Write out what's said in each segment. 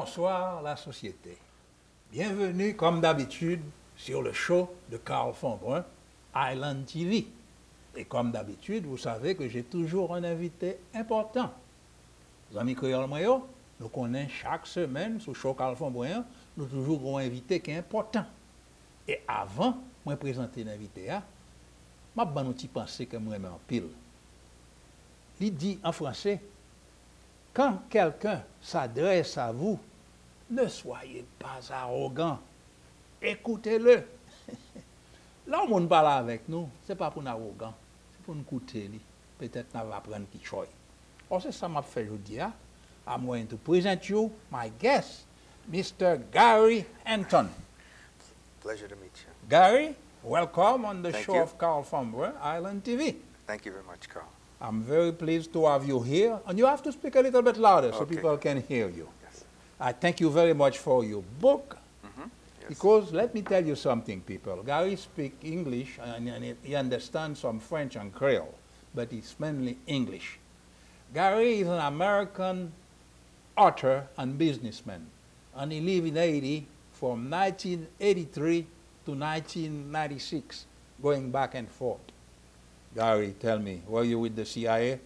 Bonsoir la société. Bienvenue comme d'habitude sur le show de Carl Fombrum, Island TV. Et comme d'habitude, vous savez que j'ai toujours un invité important. Les amis créoles moyo, nous connaissons chaque semaine sur le show Carl Fombrum, nous toujours un invité qui est important. Et avant, moi présenter l'invité, je vais penser que moi en pile. Il dit en français, quand quelqu'un s'adresse à vous, ne soyez pas arrogant. Écoutez-le. Là où on parle avec nous, ce n'est pas pour nous arrogant, c'est pour nous écouter. Peut-être qu'on va apprendre quelque chose. Alors, c'est ça que je fais aujourd'hui. I'm going to present you my guest, Mr. Gary Anton. Pleasure to meet you. Gary, welcome on the Thank show you. of Carl Fombrum, Island TV. Thank you very much, Carl. I'm very pleased to have you here. And you have to speak a little bit louder so Okay. people can hear you. Yes. I thank you very much for your book. Yes. Because let me tell you something, people. Gary speaks English and he understands some French and Creole, but it's mainly English. Gary is an American author and businessman, and he lived in Haiti from 1983 to 1996, going back and forth. Gary, tell me, were you with the CIA?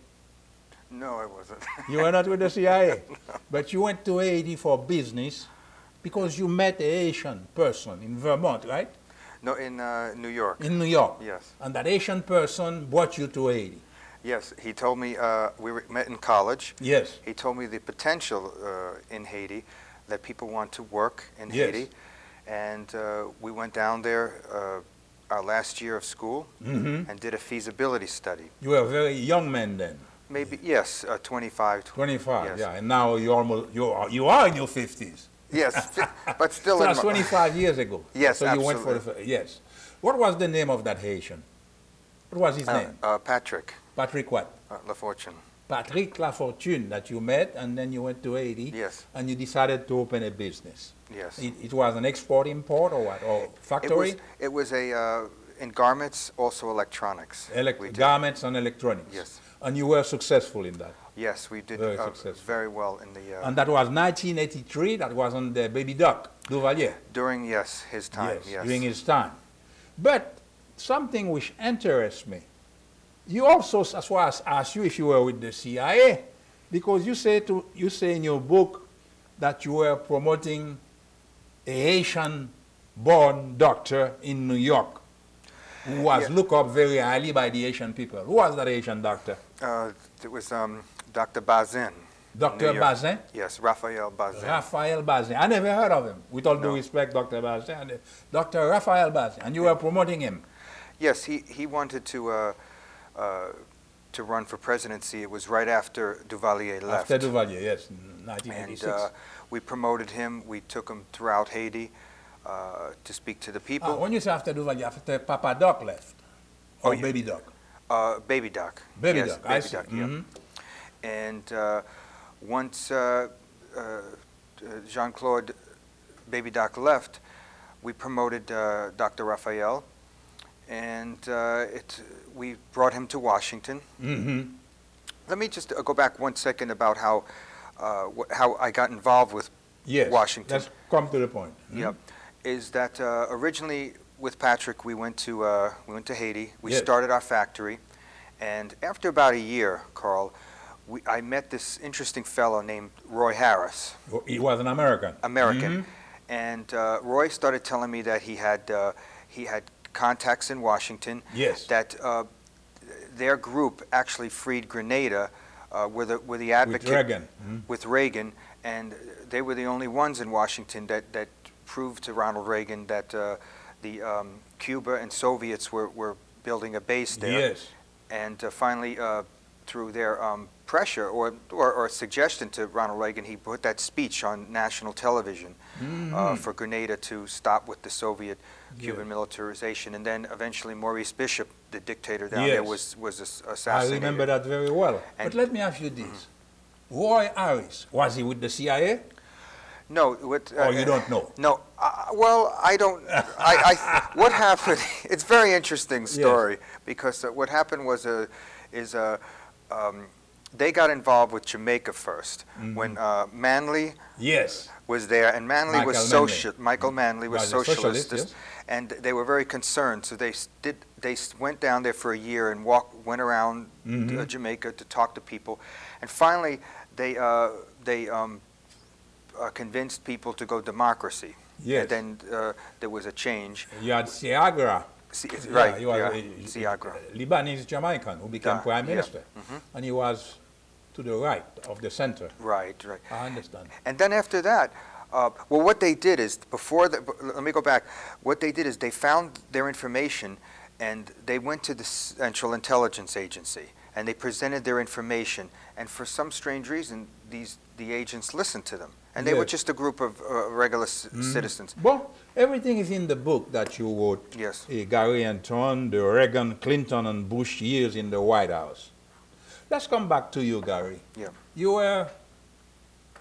No, I wasn't. You were not with the CIA, No. but you went to Haiti for business because you met a Haitian person in Vermont, right? No, in New York. In New York. Yes. And that Haitian person brought you to Haiti. Yes, he told me, met in college. Yes. He told me the potential in Haiti, that people want to work in Yes. Haiti. And we went down there our last year of school and did a feasibility study. You were a very young man then. Maybe, yes, 25. 25, Yes. yeah. And now you are in your 50s. Yes, but still So in that's my- 25 years ago. Yes, So you went for absolutely. yes. What was the name of that Haitian? What was his name? Patrick Patrick what? LaFortune. Patrick Lafortune that you met, and then you went to Haiti. Yes. And you decided to open a business. Yes. It was an export-import or what? Or factory? It was in garments, also electronics. We did. Garments and electronics. Yes. And you were successful in that. Yes, we did Very successful. very well in the And that was 1983. That was on the Baby Duck, Duvalier. during his time. Yes. During his time. But something which interests me, you also, as well as asked you if you were with the CIA, because you say in your book that you were promoting a Haitian-born doctor in New York who was Yeah. looked up very highly by the Haitian people. Who was that Haitian doctor? It was Dr. Bazin. Dr. New York. Bazin? Yes, Raphael Bazin. Raphael Bazin. I never heard of him. With all due No. respect, Dr. Bazin. Dr. Raphael Bazin. And you were promoting him. Yes, he wanted to run for presidency. It was right after Duvalier left. After Duvalier, yes, And 1986. we promoted him. We took him throughout Haiti to speak to the people. When you say after Duvalier, after Papa Doc left, or yeah. Baby Doc? Baby Doc. Baby Yes, Doc, I Baby see. Doc, yeah. Mhm. And once Jean-Claude Baby Doc left, we promoted Dr. Raphael, and we brought him to Washington. Mhm. Let me just go back 1 second about how I got involved with Yes, Washington. let's come to the point. Yep. Is that originally with Patrick we went to Haiti. We Yes. started our factory, and after about a year, Carl, I met this interesting fellow named Roy Harris, He was an American. American, Mhm. and Roy started telling me that he had contacts in Washington. Yes. That their group actually freed Grenada, were the advocate With Reagan. Mhm. with Reagan, and they were the only ones in Washington that proved to Ronald Reagan that Cuba and Soviets were building a base there. Yes. And finally, through their pressure or suggestion to Ronald Reagan, he put that speech on national television for Grenada to stop with the Soviet-Cuban militarization. And then eventually Maurice Bishop, the dictator down there, was I assassinated. remember that very well. And- But let me ask you this. Roy Harris, was he with the CIA? No, what? Or you don't know? No, well, I don't. What happened? It's a very interesting story because what happened was they got involved with Jamaica first. When Manley Yes. was there, and Manley was Michael Manley was socialist, yes. and they were very concerned. So they went down there for a year and went around Jamaica to talk to people, and finally they convinced people to go democracy. Yes. And then there was a change. You had Seagra. Right. You had Seagra. Lebanese Jamaican who became prime minister, and he was to the right of the center. Right. I understand. And then after that, well, what they did is, let me go back. What they did is they found their information, and they went to the Central Intelligence Agency, and they presented their information. And for some strange reason, the agents listened to them. And they were just a group of regular citizens. Well, everything is in the book that you wrote. Yes. Gary Anton, the Reagan, Clinton, and Bush years in the White House. Let's come back to you, Gary. Yeah. You were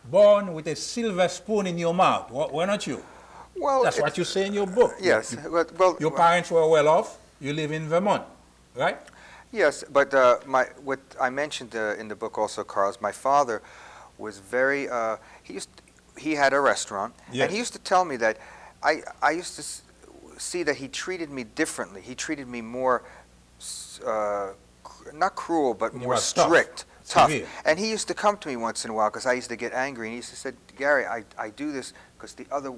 born with a silver spoon in your mouth, were not you? Well, that's what you say in your book. Yes. Your parents were well off. You live in Vermont, right? Yes, but what I mentioned in the book also, Carl, is my father was very. He had a restaurant, and he used to tell me that I used to see that he treated me differently. He treated me more. Not cruel, but more strict, tough. And he used to come to me once in a while because I used to get angry, and he used to say, Gary, I do this because the other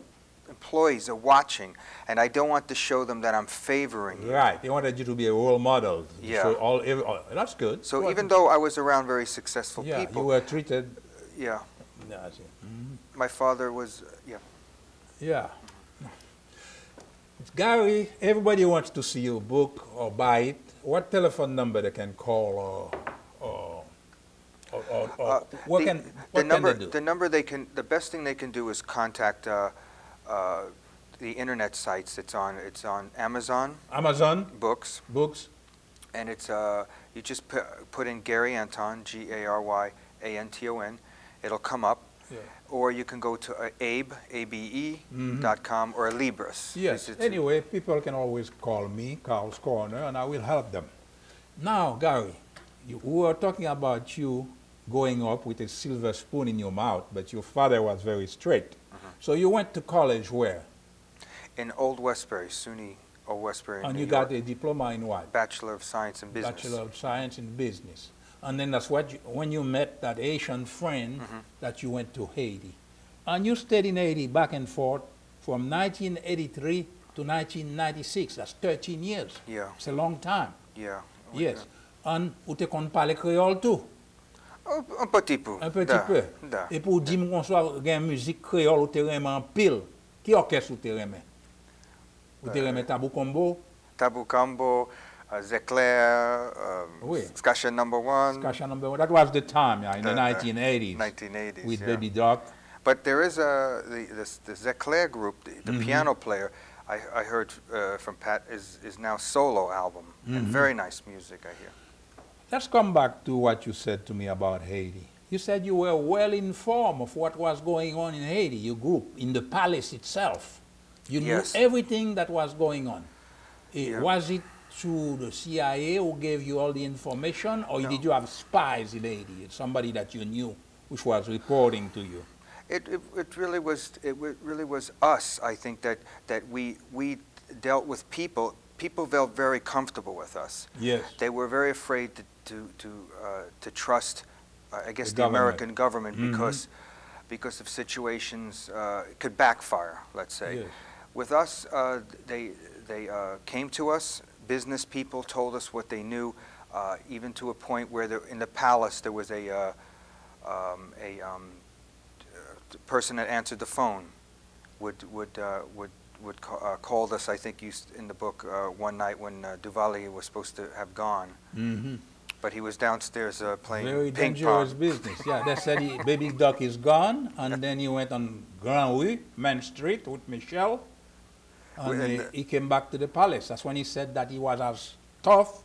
employees are watching, and I don't want to show them that I'm favoring you. Right. He wanted you to be a role model. Yeah. So that's good. So even though I was around very successful people. You were treated. Yeah. My father was, Yeah. Gary, everybody wants to see your book or buy it. What telephone number they can call what can they do? The number the best thing they can do is contact the internet sites. It's on Amazon. Amazon Books. And it's you just put in Gary Anton, GaryAnton. It'll come up. Yeah. Or you can go to abe.com or Libris. Yes. Anyway, people can always call me, Carl's Corner, and I will help them. Now, Gary, we were talking about you going up with a silver spoon in your mouth, but your father was very strict. So you went to college where? In Old Westbury, SUNY Old Westbury. And you got a diploma in what? Bachelor of Science in Business. Bachelor of Science in Business. And then that's when you met that Asian friend that you went to Haiti. And you stayed in Haiti back and forth from 1983 to 1996. That's 13 years. Yeah. It's a long time. Yeah. Yes. And vous te connaissez parler créole tout? Un petit peu. Un petit peu. Et pour dire qu'on soit une musique créole ou te remet en pile, qui orchestre ou te remet? Ou te remet Tabou Combo? Tabou Combo. Zeclair, Scasha Number One. Scasha Number One. That was the time, in the 1980s. 1980s, with Baby Doc. But there is the Zeclair group, the piano player. I heard from Pat is now solo album and very nice music. I hear. Let's come back to what you said to me about Haiti. You said you were well informed of what was going on in Haiti. You grew up in the palace itself. You knew everything that was going on. Was it through the CIA who gave you all the information, or did you have spies in Haiti, somebody that you knew which was reporting to you? It really was us. I think that we dealt with people. People felt very comfortable with us. Yes. They were very afraid to trust, I guess, the American government because of situations could backfire. Let's say. Yes. With us, they came to us. Business people told us what they knew, even to a point where in the palace there was a person that answered the phone would call us. I think in the book one night when Duvalier was supposed to have gone, but he was downstairs playing very ping dangerous pong. business. Yeah, they said Baby Doc is gone, and then he went on Grand Rue, Main Street with Michelle. And he came back to the palace. That's when he said that he was as tough